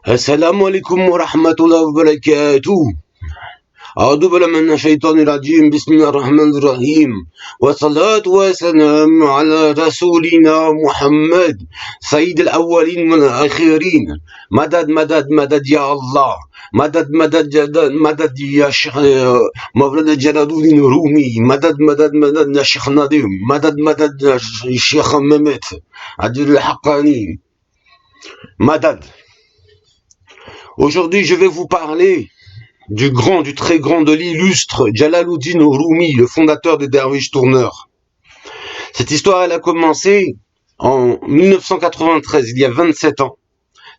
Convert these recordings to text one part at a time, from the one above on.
السلام عليكم ورحمة الله وبركاته. أعوذ بالله من الشيطان الرجيم. بسم الله الرحمن الرحيم. والصلاة والسلام على رسولنا محمد سيد الأولين والآخرين. مدد مدد مدد يا الله. مدد مدد مدد مدد يا شيخ مولانا جلال الدين رومي. مدد مدد مدد يا شيخ نادم. مدد مدد يا شيخ ممت عبد الحقاني. مدد. Aujourd'hui, je vais vous parler du grand, du très grand, de l'illustre Jalaluddin Rumi, le fondateur des Derviches Tourneurs. Cette histoire, elle a commencé en 1993, il y a 27 ans.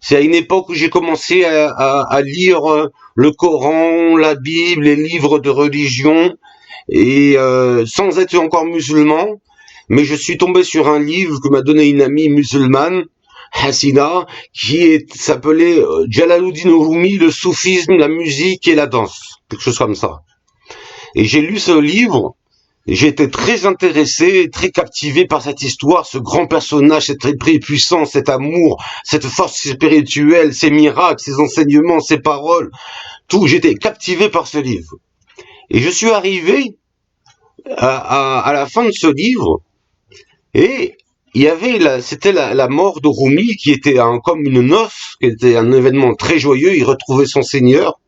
C'est à une époque où j'ai commencé à lire le Coran, la Bible, les livres de religion, et sans être encore musulman, mais je suis tombé sur un livre que m'a donné une amie musulmane, Hassina, qui s'appelait Jalaluddin Rumi, le soufisme, la musique et la danse, quelque chose comme ça. Et j'ai lu ce livre, et j'ai été très intéressé, très captivé par cette histoire, ce grand personnage, cette puissance, cet amour, cette force spirituelle, ces miracles, ces enseignements, ces paroles, tout. J'étais captivé par ce livre. Et je suis arrivé à la fin de ce livre, et il y avait c'était la mort de Rumi, qui était comme une noce, qui était un événement très joyeux. Il retrouvait son Seigneur.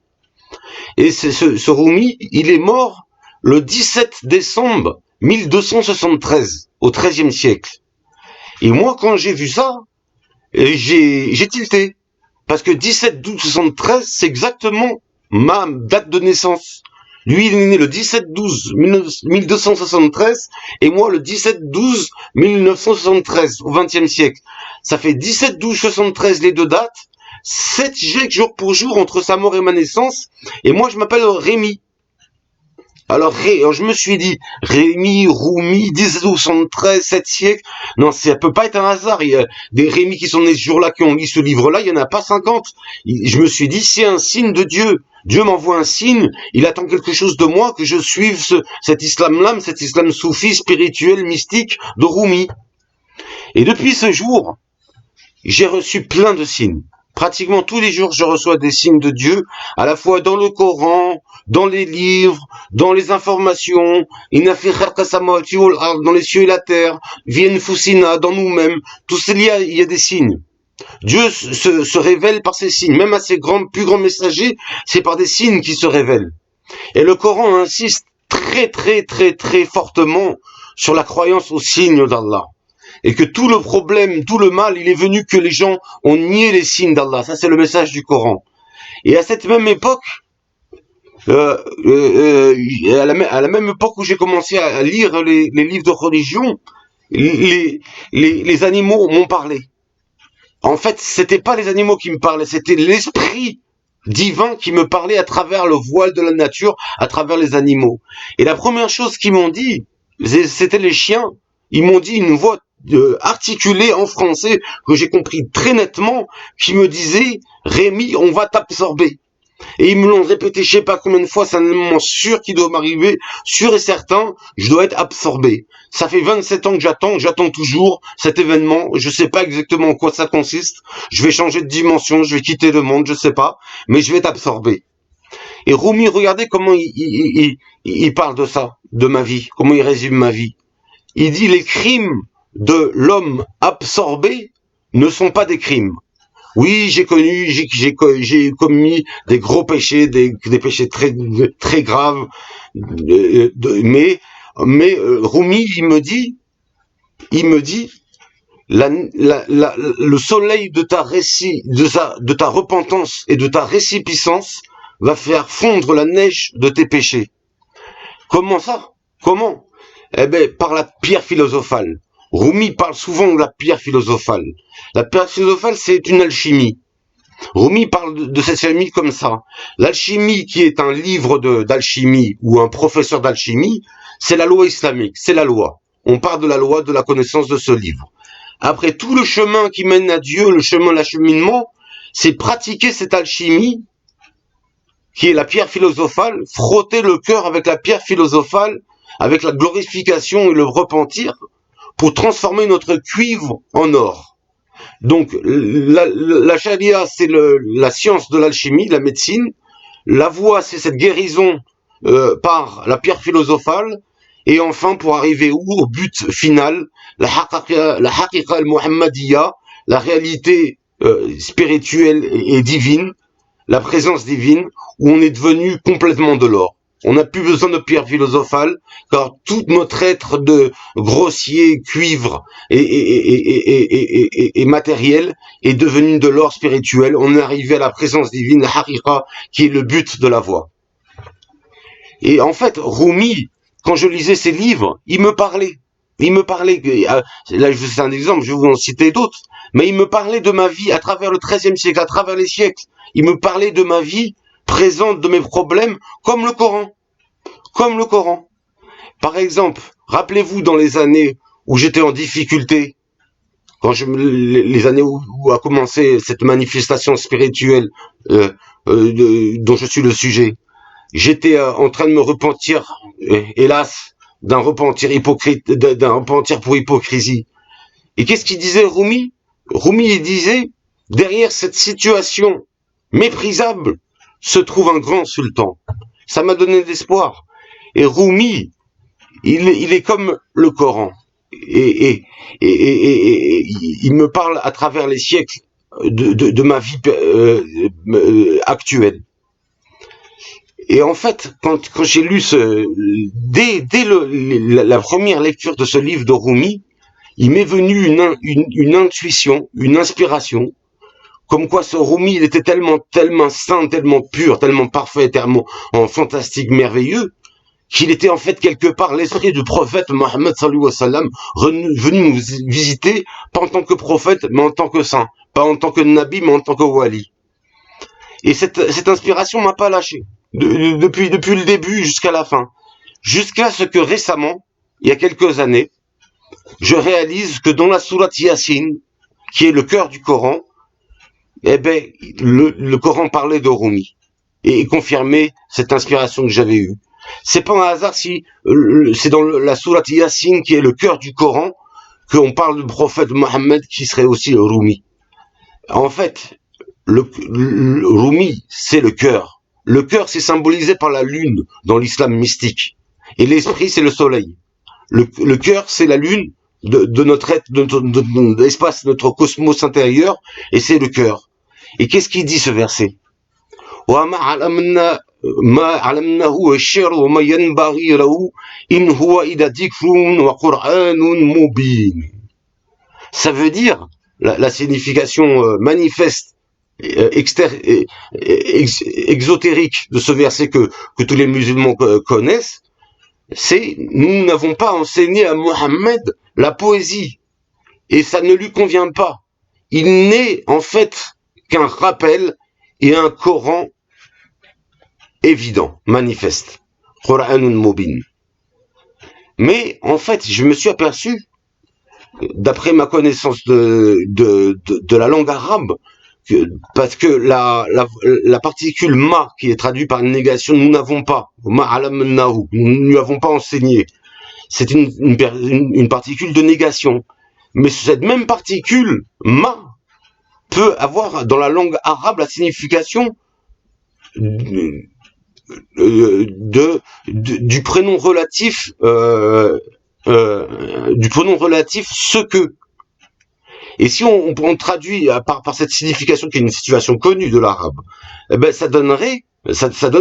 Et ce Rumi, il est mort le 17 décembre 1273, au XIIIe siècle. Et moi, quand j'ai vu ça, j'ai tilté. Parce que 17-12-73, c'est exactement ma date de naissance. Lui, il est né le 17-12-1273 et moi le 17-12-1973 au XXe siècle. Ça fait 17-12-73 les deux dates, 7 jours pour jour entre sa mort et ma naissance. Et moi, je m'appelle Rémi. Alors je me suis dit, Rémi, Rumi, 1773, 7 siècles, non, ça peut pas être un hasard. Il y a des Rémi qui sont nés ce jour-là, qui ont lu ce livre-là, il y en a pas 50. Je me suis dit, c'est un signe de Dieu. Dieu m'envoie un signe, il attend quelque chose de moi, que je suive cet islam-là, cet islam soufi, spirituel, mystique de Rumi. Et depuis ce jour, j'ai reçu plein de signes. Pratiquement tous les jours, je reçois des signes de Dieu, à la fois dans le Coran, dans les livres, dans les informations, dans les cieux et la terre, Fusina, dans nous-mêmes. Tout cela, il y a des signes. Dieu se révèle par ces signes. Même à ses plus grands messagers, c'est par des signes qu'il se révèle. Et le Coran insiste très, très, très, très fortement sur la croyance aux signes d'Allah. Et que tout le problème, tout le mal, il est venu que les gens ont nié les signes d'Allah. Ça, c'est le message du Coran. Et à cette même époque, à la même époque où j'ai commencé à lire les livres de religion, les animaux m'ont parlé. En fait, c'était pas les animaux qui me parlaient, c'était l'esprit divin qui me parlait à travers le voile de la nature, à travers les animaux. Et la première chose qu'ils m'ont dit, c'était les chiens. Ils m'ont dit une voix articulée en français que j'ai compris très nettement, qui me disait « Rémi, on va t'absorber ». Et ils me l'ont répété je sais pas combien de fois, c'est un élément sûr qui doit m'arriver, sûr et certain, je dois être absorbé. Ça fait 27 ans que j'attends toujours cet événement, je sais pas exactement en quoi ça consiste, je vais changer de dimension, je vais quitter le monde, je sais pas, mais je vais être absorbé. Et Rumi, regardez comment il parle de ça, de ma vie, comment il résume ma vie. Il dit les crimes de l'homme absorbé ne sont pas des crimes. Oui, j'ai commis des gros péchés, des péchés très, très graves, mais Rumi, il me dit, le soleil de de ta repentance et de ta récipiscence va faire fondre la neige de tes péchés. Comment ça? Comment? Eh ben, par la pierre philosophale. Rumi parle souvent de la pierre philosophale. La pierre philosophale, c'est une alchimie. Rumi parle de cette alchimie comme ça. L'alchimie, qui est un livre d'alchimie ou un professeur d'alchimie, c'est la loi islamique, c'est la loi. On parle de la loi, de la connaissance de ce livre. Après, tout le chemin qui mène à Dieu, le chemin de l'acheminement, c'est pratiquer cette alchimie, qui est la pierre philosophale, frotter le cœur avec la pierre philosophale, avec la glorification et le repentir, pour transformer notre cuivre en or. Donc, la charia, c'est la science de l'alchimie, la médecine. La voie, c'est cette guérison par la pierre philosophale. Et enfin, pour arriver où? Au but final, la haqiqa al-muhammadiyya, la réalité spirituelle et divine, la présence divine, où on est devenu complètement de l'or. On n'a plus besoin de pierre philosophale, car tout notre être de grossier, cuivre et matériel est devenu de l'or spirituel. On est arrivé à la présence divine, la haqiqa, qui est le but de la voie. Et en fait, Rumi, quand je lisais ses livres, il me parlait. Il me parlait, là c'est un exemple, je vais vous en citer d'autres, mais il me parlait de ma vie à travers le XIIIe siècle, à travers les siècles. Il me parlait de ma vie présente, de mes problèmes, comme le Coran. Comme le Coran. Par exemple, rappelez-vous dans les années où j'étais en difficulté, les années où a commencé cette manifestation spirituelle dont je suis le sujet, j'étais en train de me repentir, hélas, d'un repentir hypocrite, d'un repentir pour hypocrisie. Et qu'est-ce qu'il disait Rumi? Rumi, il disait, derrière cette situation méprisable se trouve un grand sultan. Ça m'a donné de l'espoir. Et Rumi, il est comme le Coran. Et il me parle à travers les siècles de ma vie actuelle. Et en fait, quand j'ai lu dès la première lecture de ce livre de Rumi, il m'est venu une intuition, une inspiration, comme quoi ce Rumi, il était tellement saint, tellement pur, tellement parfait, tellement fantastique, merveilleux, qu'il était en fait quelque part l'esprit du prophète Mohammed sallallahu alayhi wa sallam venu nous visiter, pas en tant que prophète, mais en tant que saint, pas en tant que nabi, mais en tant que wali. Et cette inspiration m'a pas lâché, depuis le début jusqu'à la fin, jusqu'à ce que récemment, il y a quelques années, je réalise que dans la sourate Yasin, qui est le cœur du Coran, eh ben, le Coran parlait de Rumi et confirmait cette inspiration que j'avais eue. C'est pas un hasard si c'est dans la sourate Yasin, qui est le cœur du Coran, qu'on parle du prophète Mohammed, qui serait aussi le Rumi. En fait, le Rumi, c'est le cœur. Le cœur, c'est symbolisé par la lune dans l'islam mystique. Et l'esprit, c'est le soleil. Le cœur, c'est la lune de notre être, de l'espace, notre cosmos intérieur, et c'est le cœur. Et qu'est-ce qu'il dit ce verset? Ça veut dire, la signification manifeste, exotérique de ce verset que tous les musulmans connaissent, c'est nous n'avons pas enseigné à Mohammed la poésie, et ça ne lui convient pas. Il n'est en fait qu'un rappel et un Coran évident, manifeste. Qur'anun mubin. Mais en fait, je me suis aperçu, d'après ma connaissance de la langue arabe, parce que la particule ma, qui est traduite par une négation, nous n'avons pas. Ma alamnahu, nous ne lui avons pas enseigné. C'est une particule de négation. Mais cette même particule ma peut avoir dans la langue arabe la signification du prénom relatif ce que. Et si on traduit par cette signification, qui est une situation connue de l'arabe, eh ben ça donne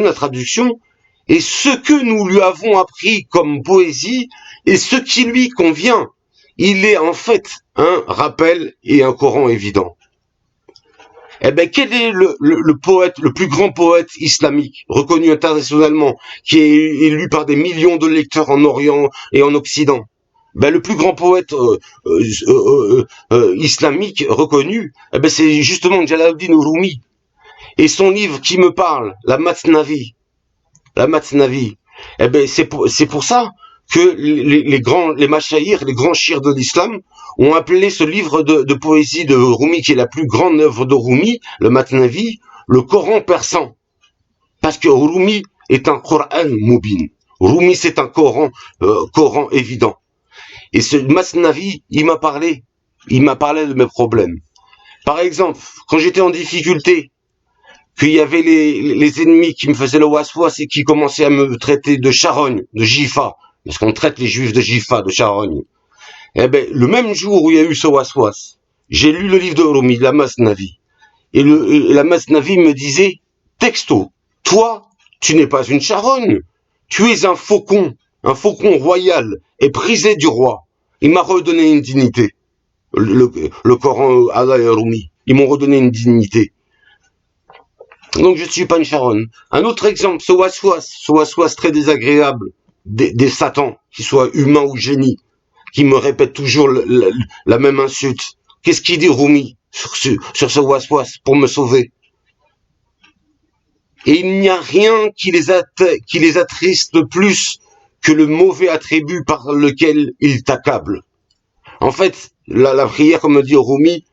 la traduction, et ce que nous lui avons appris comme poésie et ce qui lui convient, il est en fait un rappel et un Coran évident. Eh ben, quel est le poète, le plus grand poète islamique, reconnu internationalement, qui est lu par des millions de lecteurs en Orient et en Occident? Ben, le plus grand poète islamique reconnu, eh ben, c'est justement Jalaluddin Rumi. Et son livre qui me parle, la Masnavi, eh ben, c'est pour ça que les machaïrs, les grands chirs de l'islam, ont appelé ce livre de poésie de Rumi, qui est la plus grande œuvre de Rumi, le Masnavi, le Coran persan. Parce que Rumi est un Coran mubin. Rumi, c'est un Coran évident. Et ce Masnavi, il m'a parlé de mes problèmes. Par exemple, quand j'étais en difficulté, qu'il y avait les ennemis qui me faisaient le waswas et qui commençaient à me traiter de charogne, de jifa, parce qu'on traite les juifs de jifa, de charogne. Eh ben, le même jour où il y a eu ce waswas, j'ai lu le livre de Rumi, la Masnavi. Et la Masnavi me disait, texto, toi, tu n'es pas une charogne, tu es un faucon royal et prisé du roi. Il m'a redonné une dignité. Le Coran, Allah et Rumi, ils m'ont redonné une dignité. Donc je ne suis pas une charonne. Un autre exemple, ce waswas très désagréable des satans, qu'ils soient humains ou génies, qui me répètent toujours la même insulte. Qu'est-ce qu'il dit Rumi sur ce waswas pour me sauver? Et il n'y a rien qui les attriste plus que le mauvais attribut par lequel ils t'accablent. En fait, la prière, comme dit Rumi,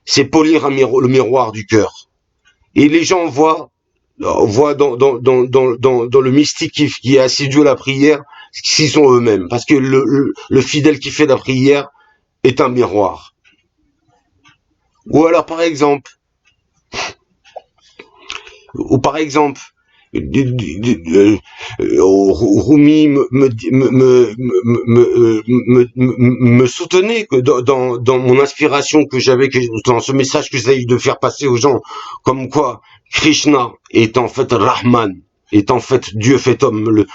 c'est polir le miroir du cœur. Et les gens voient dans le mystique qui est assidu à la prière, s'ils sont eux-mêmes. Parce que le fidèle qui fait la prière est un miroir. Ou alors, par exemple, Rumi me soutenait que dans mon inspiration que j'avais, dans ce message que j'avais de faire passer aux gens, comme quoi Krishna est en fait Rahman, est en fait Dieu fait homme,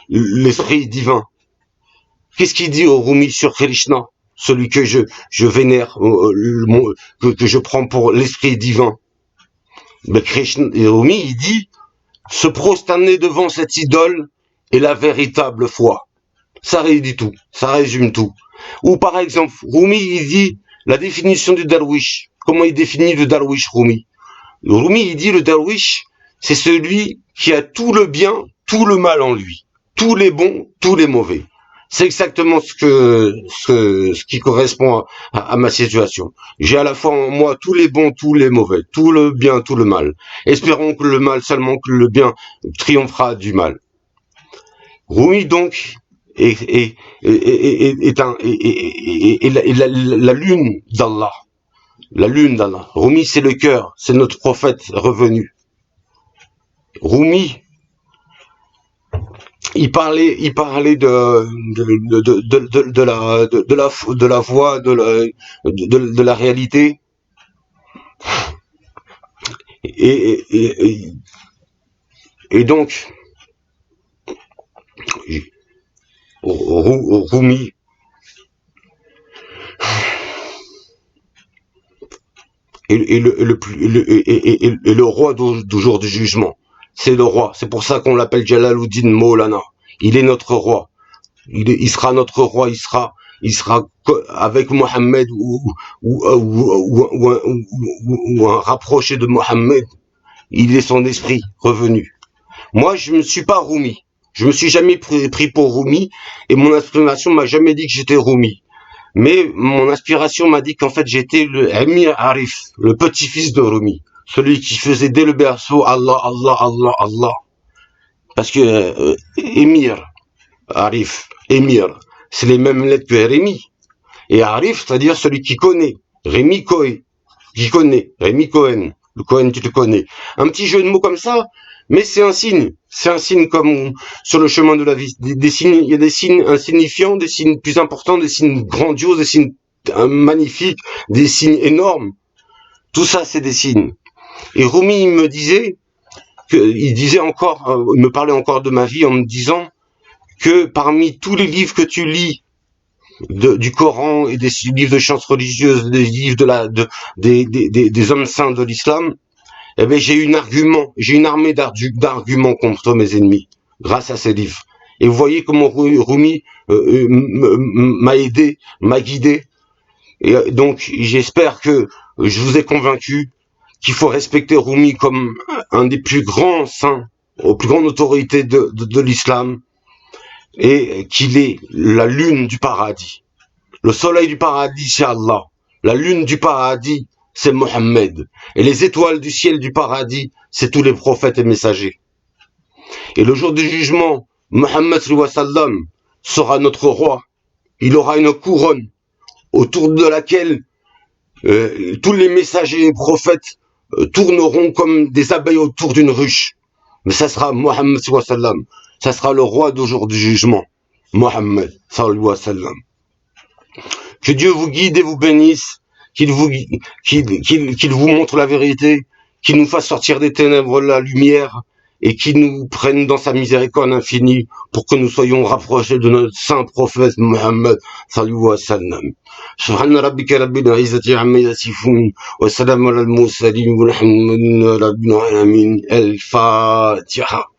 l'esprit divin. Qu'est-ce qu'il dit au Rumi sur Krishna, celui que je vénère, que je prends pour l'esprit divin? Mais Krishna, Rumi, il dit, se prosterner devant cette idole est la véritable foi. Ça réduit tout, ça résume tout. Ou par exemple, Rumi, il dit la définition du darwish. Comment il définit le darwish, Rumi? Rumi, il dit le darwish, c'est celui qui a tout le bien, tout le mal en lui. Tous les bons, tous les mauvais. C'est exactement ce qui correspond à ma situation. J'ai à la fois en moi tous les bons, tous les mauvais, tout le bien, tout le mal. Espérons que le mal, seulement que le bien triomphera du mal. Rumi donc est la lune d'Allah. La lune d'Allah. Rumi c'est le cœur, c'est notre prophète revenu. Rumi, il parlait de la voie, de la réalité. Et donc, Rumi est le roi du jour du jugement. C'est le roi. C'est pour ça qu'on l'appelle Jalaluddin Maulana. Il est notre roi. Il sera notre roi. Il sera avec Mohammed ou un rapproché de Mohammed. Il est son esprit revenu. Moi, je ne suis pas Rumi. Je me suis jamais pris pour Rumi et mon inspiration m'a jamais dit que j'étais Rumi. Mais mon inspiration m'a dit qu'en fait j'étais le Amir Arif, le petit-fils de Rumi, celui qui faisait dès le berceau Allah, Allah, Allah, Allah. Parce que Émir, Arif, Émir, c'est les mêmes lettres que Rémi. Et Arif, c'est-à-dire celui qui connaît. Rémi Cohen, qui connaît. Rémi Cohen, le Cohen tu le connais. Un petit jeu de mots comme ça, mais c'est un signe. C'est un signe comme sur le chemin de la vie. Des signes, il y a des signes insignifiants, des signes plus importants, des signes grandioses, des signes magnifiques, des signes énormes. Tout ça, c'est des signes. Et Rumi me disait, il me parlait encore de ma vie en me disant que parmi tous les livres que tu lis du Coran et des livres de chants religieuses, des livres des hommes saints de l'islam, eh ben j'ai une armée d'arguments contre mes ennemis grâce à ces livres. Et vous voyez comment Rumi m'a aidé, m'a guidé. Et donc j'espère que je vous ai convaincu qu'il faut respecter Rumi comme un des plus grands saints, aux plus grandes autorités de l'islam, et qu'il est la lune du paradis. Le soleil du paradis, c'est Allah. La lune du paradis, c'est Mohammed. Et les étoiles du ciel du paradis, c'est tous les prophètes et messagers. Et le jour du jugement, Mohammed sallam sera notre roi. Il aura une couronne autour de laquelle tous les messagers et prophètes tourneront comme des abeilles autour d'une ruche. Mais ça sera Mohammed sallallahu alayhi wa sallam. Ça sera le roi du jour du jugement. Mohammed sallallahu alayhi wa sallam. Que Dieu vous guide et vous bénisse, qu'il vous montre la vérité, qu'il nous fasse sortir des ténèbres la lumière et qu'il nous prenne dans sa miséricorde infinie pour que nous soyons rapprochés de notre saint prophète Mohammed sallallahu alayhi wa sallam. سبحان ربك رب العزة عما يصفون وسلام على المرسلين والحمد لله رب العالمين الفاتحة